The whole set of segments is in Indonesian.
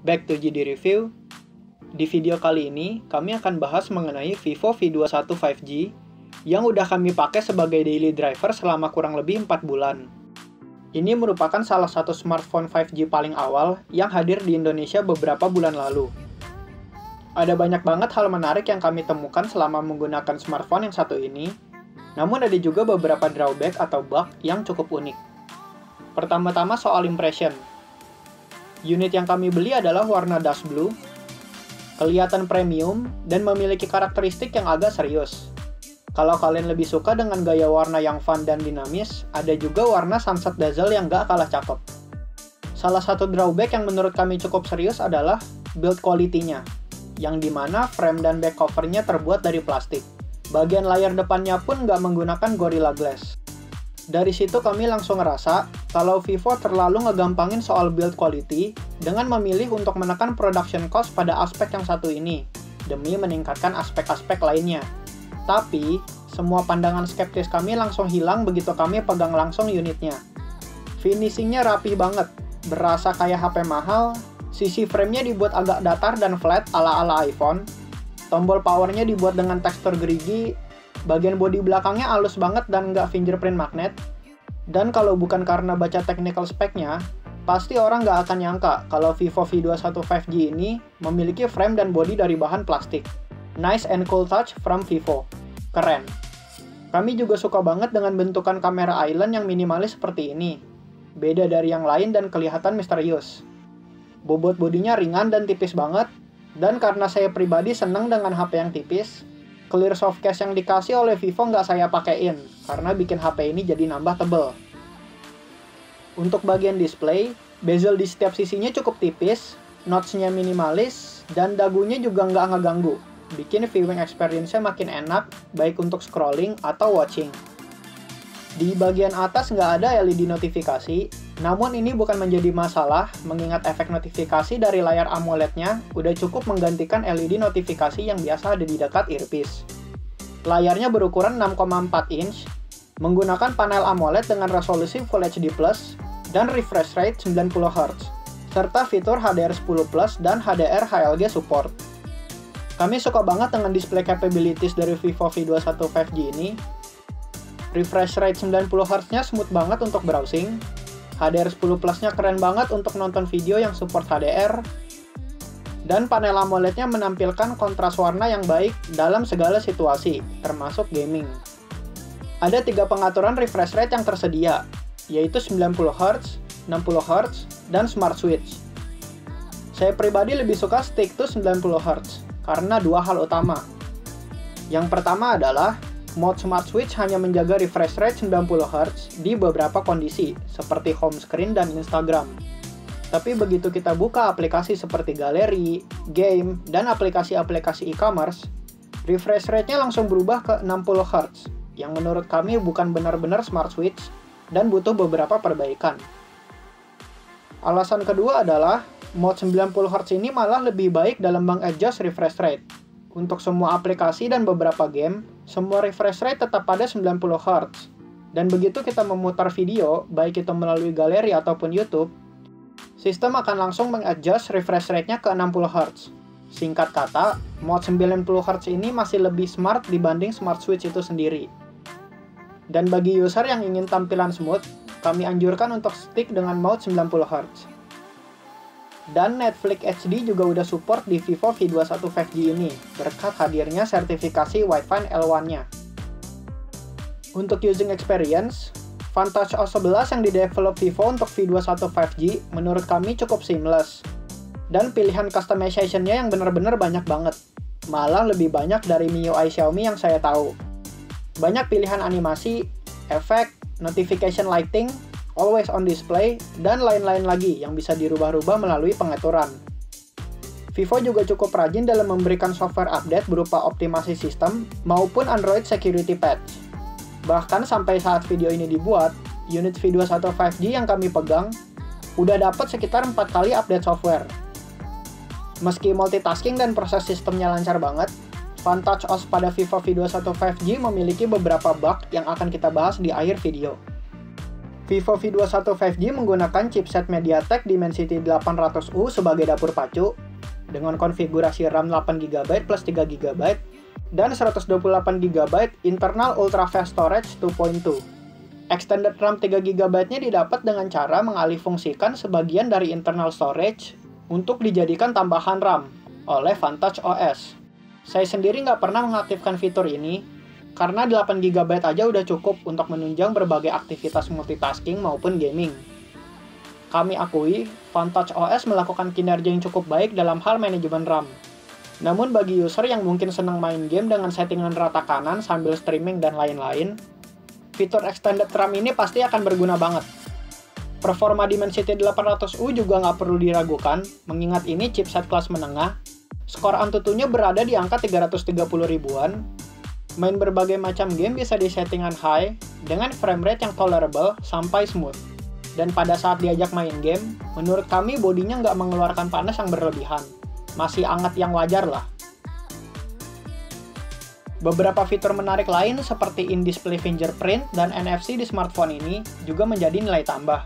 Back to GD Review. Di video kali ini, kami akan bahas mengenai Vivo V21 5G yang udah kami pakai sebagai daily driver selama kurang lebih 4 bulan. Ini merupakan salah satu smartphone 5G paling awal yang hadir di Indonesia beberapa bulan lalu. Ada banyak banget hal menarik yang kami temukan selama menggunakan smartphone yang satu ini, namun ada juga beberapa drawback atau bug yang cukup unik. Pertama-tama soal impression. Unit yang kami beli adalah warna dust blue, kelihatan premium, dan memiliki karakteristik yang agak serius. Kalau kalian lebih suka dengan gaya warna yang fun dan dinamis, ada juga warna sunset dazzle yang gak kalah cakep. Salah satu drawback yang menurut kami cukup serius adalah build quality-nya, yang dimana frame dan back cover-nya terbuat dari plastik. Bagian layar depannya pun gak menggunakan Gorilla Glass. Dari situ kami langsung ngerasa kalau Vivo terlalu ngegampangin soal build quality dengan memilih untuk menekan production cost pada aspek yang satu ini, demi meningkatkan aspek-aspek lainnya. Tapi, semua pandangan skeptis kami langsung hilang begitu kami pegang langsung unitnya. Finishingnya rapi banget, berasa kayak HP mahal, sisi framenya dibuat agak datar dan flat ala-ala iPhone, tombol powernya dibuat dengan tekstur gerigi, bagian bodi belakangnya halus banget dan nggak fingerprint magnet. Dan kalau bukan karena baca technical spec-nya, pasti orang nggak akan nyangka kalau Vivo V21 5G ini memiliki frame dan bodi dari bahan plastik. Nice and cool touch from Vivo. Keren. Kami juga suka banget dengan bentukan kamera island yang minimalis seperti ini. Beda dari yang lain dan kelihatan misterius. Bobot bodinya ringan dan tipis banget, dan karena saya pribadi seneng dengan HP yang tipis, clear soft case yang dikasih oleh Vivo nggak saya pakein, karena bikin HP ini jadi nambah tebel. Untuk bagian display, bezel di setiap sisinya cukup tipis, notch-nya minimalis, dan dagunya juga nggak ngeganggu, bikin viewing experience-nya makin enak, baik untuk scrolling atau watching. Di bagian atas nggak ada LED notifikasi, namun ini bukan menjadi masalah mengingat efek notifikasi dari layar AMOLED-nya udah cukup menggantikan LED notifikasi yang biasa ada di dekat earpiece. Layarnya berukuran 6,4 inch, menggunakan panel AMOLED dengan resolusi Full HD+, dan refresh rate 90 Hz, serta fitur HDR10+ dan HDR HLG support. Kami suka banget dengan display capabilities dari Vivo V21 5G ini. Refresh rate 90 Hz-nya smooth banget untuk browsing, HDR10+-nya keren banget untuk nonton video yang support HDR, dan panel AMOLED-nya menampilkan kontras warna yang baik dalam segala situasi, termasuk gaming. Ada 3 pengaturan refresh rate yang tersedia, yaitu 90 Hz, 60 Hz, dan Smart Switch. Saya pribadi lebih suka stick to 90 Hz, karena 2 hal utama. Yang pertama adalah mode Smart Switch hanya menjaga refresh rate 90 Hz di beberapa kondisi, seperti home screen dan Instagram. Tapi begitu kita buka aplikasi seperti galeri, game, dan aplikasi-aplikasi e-commerce, refresh rate-nya langsung berubah ke 60 Hz, yang menurut kami bukan benar-benar Smart Switch dan butuh beberapa perbaikan. Alasan kedua adalah, mode 90 Hz ini malah lebih baik dalam meng-adjust refresh rate. Untuk semua aplikasi dan beberapa game, semua refresh rate tetap pada 90 Hz. Dan begitu kita memutar video, baik itu melalui galeri ataupun YouTube, sistem akan langsung meng-adjust refresh rate-nya ke 60 Hz. Singkat kata, mode 90 Hz ini masih lebih smart dibanding Smart Switch itu sendiri. Dan bagi user yang ingin tampilan smooth, kami anjurkan untuk stick dengan mode 90 Hz. Dan Netflix HD juga udah support di Vivo V21 5G ini, berkat hadirnya sertifikasi Wi-Fi L1-nya. Untuk using experience, Vantage OS 11 yang didevelop Vivo untuk V21 5G menurut kami cukup seamless. Dan pilihan customization-nya yang benar-benar banyak banget. Malah lebih banyak dari MIUI Xiaomi yang saya tahu. Banyak pilihan animasi, efek, notification lighting, always on display, dan lain-lain lagi yang bisa dirubah-rubah melalui pengaturan. Vivo juga cukup rajin dalam memberikan software update berupa optimasi sistem maupun Android security patch. Bahkan sampai saat video ini dibuat, unit V21 5G yang kami pegang udah dapat sekitar 4 kali update software. Meski multitasking dan proses sistemnya lancar banget, Vantage OS pada Vivo V21 5G memiliki beberapa bug yang akan kita bahas di akhir video. Vivo V21 5G menggunakan chipset MediaTek Dimensity 800U sebagai dapur pacu, dengan konfigurasi RAM 8GB plus 3GB, dan 128GB internal ultra-fast storage 2.2. Extended RAM 3GB-nya didapat dengan cara mengalihfungsikan sebagian dari internal storage untuk dijadikan tambahan RAM oleh Vantage OS. Saya sendiri nggak pernah mengaktifkan fitur ini, karena 8GB aja udah cukup untuk menunjang berbagai aktivitas multitasking maupun gaming. Kami akui, Vantage OS melakukan kinerja yang cukup baik dalam hal manajemen RAM. Namun bagi user yang mungkin senang main game dengan settingan rata kanan sambil streaming dan lain-lain, fitur extended RAM ini pasti akan berguna banget. Performa Dimensity 800U juga nggak perlu diragukan, mengingat ini chipset kelas menengah, skor Antutunya berada di angka 330 ribuan, main berbagai macam game bisa di settingan high dengan frame rate yang tolerable sampai smooth. Dan pada saat diajak main game, menurut kami bodinya nggak mengeluarkan panas yang berlebihan. Masih hangat yang wajar lah. Beberapa fitur menarik lain seperti in-display fingerprint dan NFC di smartphone ini juga menjadi nilai tambah.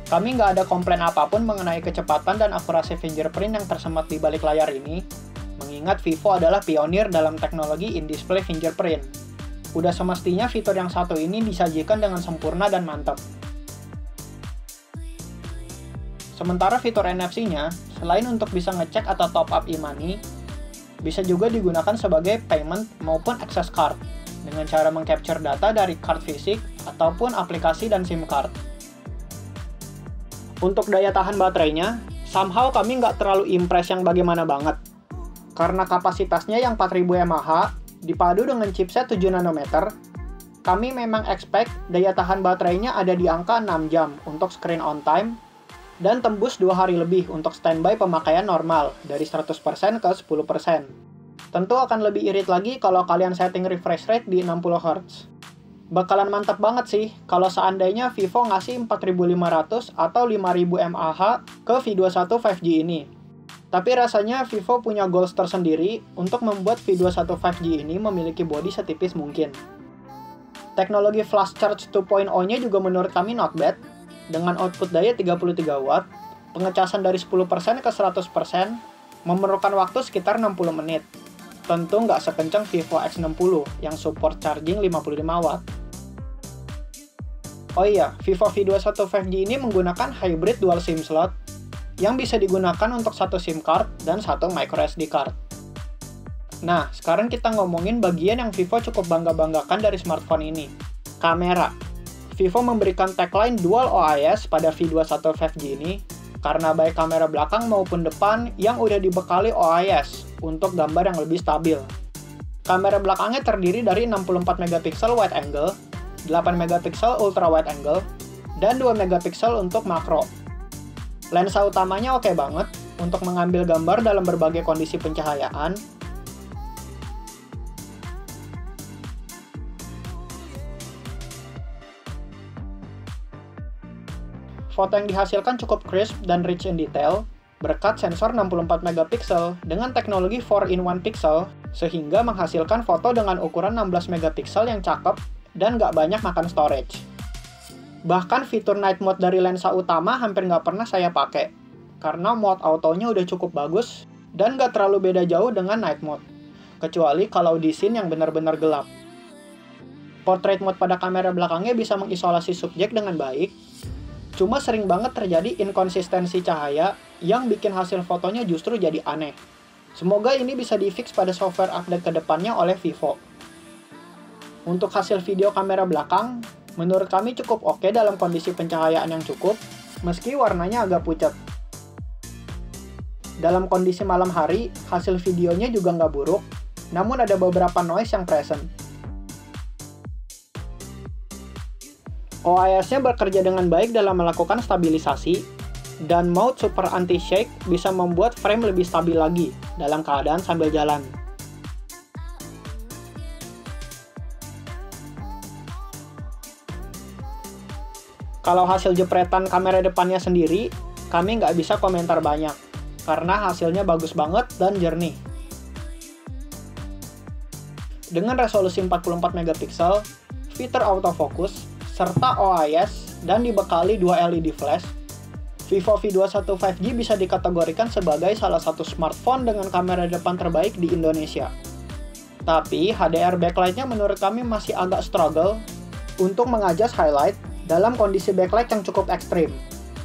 Kami nggak ada komplain apapun mengenai kecepatan dan akurasi fingerprint yang tersemat di balik layar ini, mengingat Vivo adalah pionir dalam teknologi in-display fingerprint. Udah semestinya fitur yang satu ini disajikan dengan sempurna dan mantap. Sementara fitur NFC-nya, selain untuk bisa ngecek atau top up e-money, bisa juga digunakan sebagai payment maupun access card, dengan cara meng-capture data dari card fisik ataupun aplikasi dan SIM card. Untuk daya tahan baterainya, somehow kami nggak terlalu impress yang bagaimana banget. Karena kapasitasnya yang 4000 mAh, dipadu dengan chipset 7 nanometer, kami memang expect daya tahan baterainya ada di angka 6 jam untuk screen on time, dan tembus 2 hari lebih untuk standby pemakaian normal, dari 100% ke 10%. Tentu akan lebih irit lagi kalau kalian setting refresh rate di 60Hz. Bakalan mantap banget sih, kalau seandainya Vivo ngasih 4500 atau 5000 mAh ke V21 5G ini. Tapi rasanya Vivo punya goals tersendiri untuk membuat V21 5G ini memiliki bodi setipis mungkin. Teknologi flash charge 2.0-nya juga menurut kami not bad, dengan output daya 33 watt, pengecasan dari 10% ke 100%, memerlukan waktu sekitar 60 menit. Tentu nggak sekencang Vivo X60 yang support charging 55 watt. Oh iya, Vivo V21 5G ini menggunakan hybrid dual SIM slot, yang bisa digunakan untuk satu SIM card dan satu microSD card. Nah, sekarang kita ngomongin bagian yang Vivo cukup bangga-banggakan dari smartphone ini, kamera. Vivo memberikan tagline Dual OIS pada V21 5G ini, karena baik kamera belakang maupun depan yang udah dibekali OIS untuk gambar yang lebih stabil. Kamera belakangnya terdiri dari 64 MP wide angle, 8 MP ultra wide angle, dan 2 MP untuk makro. Lensa utamanya oke banget untuk mengambil gambar dalam berbagai kondisi pencahayaan. Foto yang dihasilkan cukup crisp dan rich in detail, berkat sensor 64 MP dengan teknologi 4-in-1 pixel, sehingga menghasilkan foto dengan ukuran 16 MP yang cakep dan nggak banyak makan storage. Bahkan fitur night mode dari lensa utama hampir nggak pernah saya pakai, karena mode autonya udah cukup bagus dan nggak terlalu beda jauh dengan night mode, kecuali kalau di scene yang benar-benar gelap. Portrait mode pada kamera belakangnya bisa mengisolasi subjek dengan baik, cuma sering banget terjadi inkonsistensi cahaya yang bikin hasil fotonya justru jadi aneh. Semoga ini bisa di-fix pada software update kedepannya oleh Vivo. Untuk hasil video kamera belakang, menurut kami cukup oke dalam kondisi pencahayaan yang cukup, meski warnanya agak pucat. Dalam kondisi malam hari, hasil videonya juga nggak buruk, namun ada beberapa noise yang present. OIS-nya bekerja dengan baik dalam melakukan stabilisasi, dan mode super anti-shake bisa membuat frame lebih stabil lagi dalam keadaan sambil jalan. Kalau hasil jepretan kamera depannya sendiri, kami nggak bisa komentar banyak, karena hasilnya bagus banget dan jernih. Dengan resolusi 44 MP, fitur autofocus, serta OIS dan dibekali 2 LED flash, Vivo V21 5G bisa dikategorikan sebagai salah satu smartphone dengan kamera depan terbaik di Indonesia. Tapi HDR backlight-nya menurut kami masih agak struggle untuk mengadjust highlight dalam kondisi backlight yang cukup ekstrim,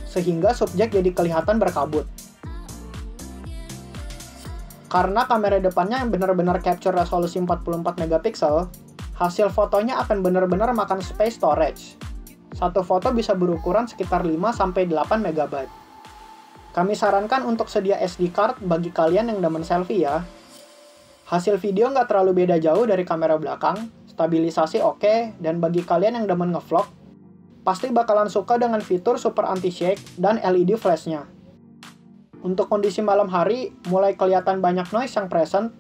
sehingga subjek jadi kelihatan berkabut. Karena kamera depannya yang benar-benar capture resolusi 44 megapiksel, hasil fotonya akan benar-benar makan space storage. Satu foto bisa berukuran sekitar 5-8 MB. Kami sarankan untuk sedia SD card bagi kalian yang demen selfie ya. Hasil video nggak terlalu beda jauh dari kamera belakang, stabilisasi oke, dan bagi kalian yang demen ngevlog, pasti bakalan suka dengan fitur super anti-shake dan LED flash-nya. Untuk kondisi malam hari, mulai kelihatan banyak noise yang present,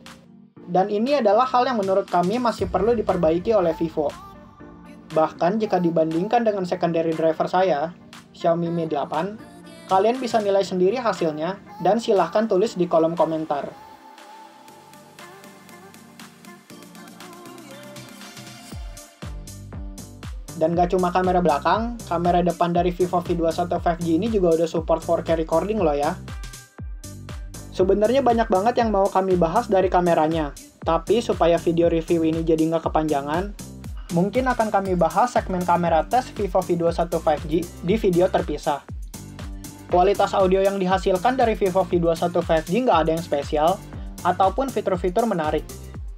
dan ini adalah hal yang menurut kami masih perlu diperbaiki oleh Vivo. Bahkan jika dibandingkan dengan secondary driver saya, Xiaomi Mi 8, kalian bisa nilai sendiri hasilnya, dan silahkan tulis di kolom komentar. Dan gak cuma kamera belakang, kamera depan dari Vivo V21 5G ini juga udah support 4K recording loh ya. Sebenarnya banyak banget yang mau kami bahas dari kameranya, tapi supaya video review ini jadi nggak kepanjangan, mungkin akan kami bahas segmen kamera tes Vivo V21 5G di video terpisah. Kualitas audio yang dihasilkan dari Vivo V21 5G nggak ada yang spesial, ataupun fitur-fitur menarik.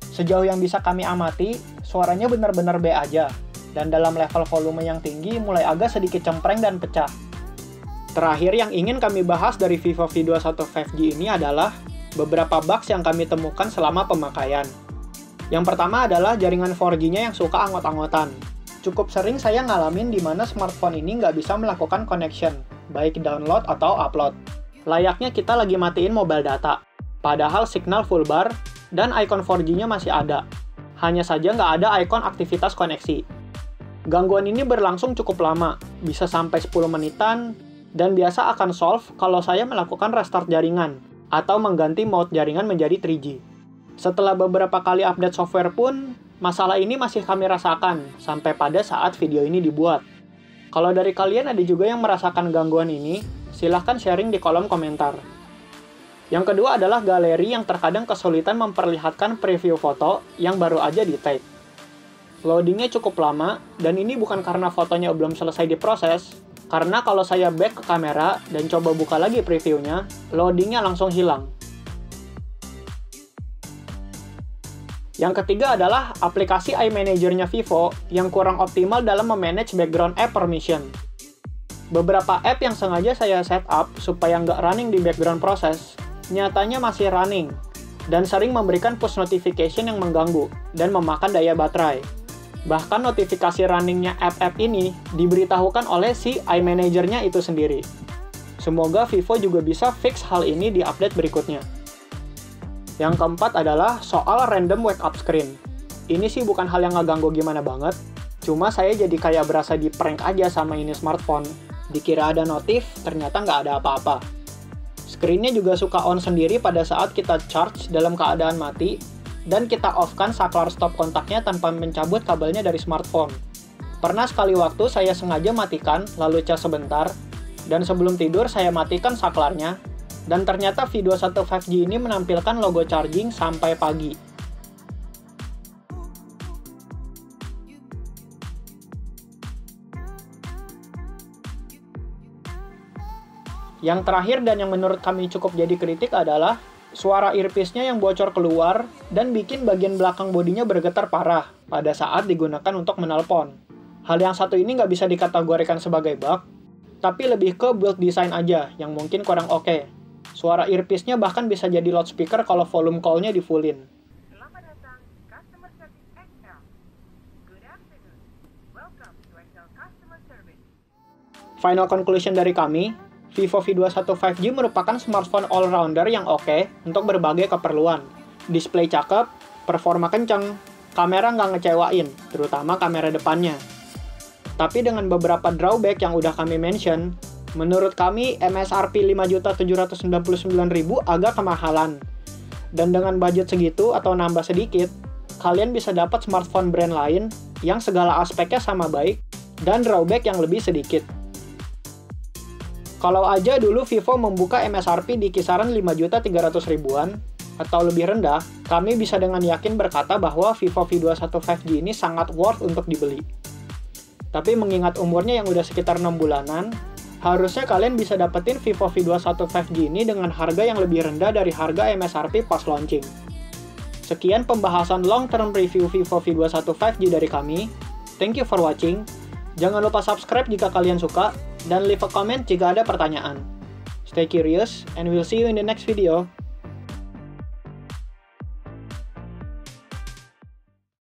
Sejauh yang bisa kami amati, suaranya benar-benar B aja, dan dalam level volume yang tinggi mulai agak sedikit cempreng dan pecah. Terakhir yang ingin kami bahas dari Vivo V21 5G ini adalah beberapa bugs yang kami temukan selama pemakaian. Yang pertama adalah jaringan 4G-nya yang suka anggot-anggotan. Cukup sering saya ngalamin di mana smartphone ini nggak bisa melakukan connection, baik download atau upload. Layaknya kita lagi matiin mobile data, padahal signal full bar dan icon 4G-nya masih ada. Hanya saja nggak ada icon aktivitas koneksi. Gangguan ini berlangsung cukup lama, bisa sampai 10 menitan, dan biasa akan solve kalau saya melakukan restart jaringan, atau mengganti mode jaringan menjadi 3G. Setelah beberapa kali update software pun, masalah ini masih kami rasakan, sampai pada saat video ini dibuat. Kalau dari kalian ada juga yang merasakan gangguan ini, silahkan sharing di kolom komentar. Yang kedua adalah galeri yang terkadang kesulitan memperlihatkan preview foto yang baru aja di-take. Loadingnya cukup lama, dan ini bukan karena fotonya belum selesai diproses, karena kalau saya back ke kamera dan coba buka lagi previewnya, loadingnya langsung hilang. Yang ketiga adalah aplikasi iManager-nya Vivo yang kurang optimal dalam memanage background app permission. Beberapa app yang sengaja saya setup supaya nggak running di background proses, nyatanya masih running, dan sering memberikan push notification yang mengganggu dan memakan daya baterai. Bahkan notifikasi runningnya app-app ini diberitahukan oleh si iManager-nya itu sendiri. Semoga Vivo juga bisa fix hal ini di update berikutnya. Yang keempat adalah soal random wake up screen. Ini sih bukan hal yang ngeganggu gimana banget, cuma saya jadi kayak berasa di prank aja sama ini smartphone. Dikira ada notif, ternyata nggak ada apa-apa. Screen-nya juga suka on sendiri pada saat kita charge dalam keadaan mati, dan kita off-kan saklar stop kontaknya tanpa mencabut kabelnya dari smartphone. Pernah sekali waktu saya sengaja matikan, lalu cas sebentar, dan sebelum tidur saya matikan saklarnya, dan ternyata V21 5G ini menampilkan logo charging sampai pagi. Yang terakhir dan yang menurut kami cukup jadi kritik adalah suara earpiece-nya yang bocor keluar dan bikin bagian belakang bodinya bergetar parah pada saat digunakan untuk menelpon. Hal yang satu ini nggak bisa dikategorikan sebagai bug, tapi lebih ke build design aja yang mungkin kurang oke. Suara earpiece-nya bahkan bisa jadi loudspeaker kalau volume call-nya di fullin. Selamat datang di Customer Service XL. Good afternoon. Welcome to XL Customer Service. Final conclusion dari kami, Vivo V21 5G merupakan smartphone all-rounder yang oke untuk berbagai keperluan. Display cakep, performa kenceng, kamera nggak ngecewain, terutama kamera depannya. Tapi dengan beberapa drawback yang udah kami mention, menurut kami MSRP 5.799.000 agak kemahalan. Dan dengan budget segitu atau nambah sedikit, kalian bisa dapat smartphone brand lain yang segala aspeknya sama baik, dan drawback yang lebih sedikit. Kalau aja dulu Vivo membuka MSRP di kisaran 5.300.000-an atau lebih rendah, kami bisa dengan yakin berkata bahwa Vivo V21 5G ini sangat worth untuk dibeli. Tapi mengingat umurnya yang udah sekitar 6 bulanan, harusnya kalian bisa dapetin Vivo V21 5G ini dengan harga yang lebih rendah dari harga MSRP pas launching. Sekian pembahasan long-term review Vivo V21 5G dari kami. Thank you for watching. Jangan lupa subscribe jika kalian suka, dan leave a comment jika ada pertanyaan. Stay curious, and we'll see you in the next video.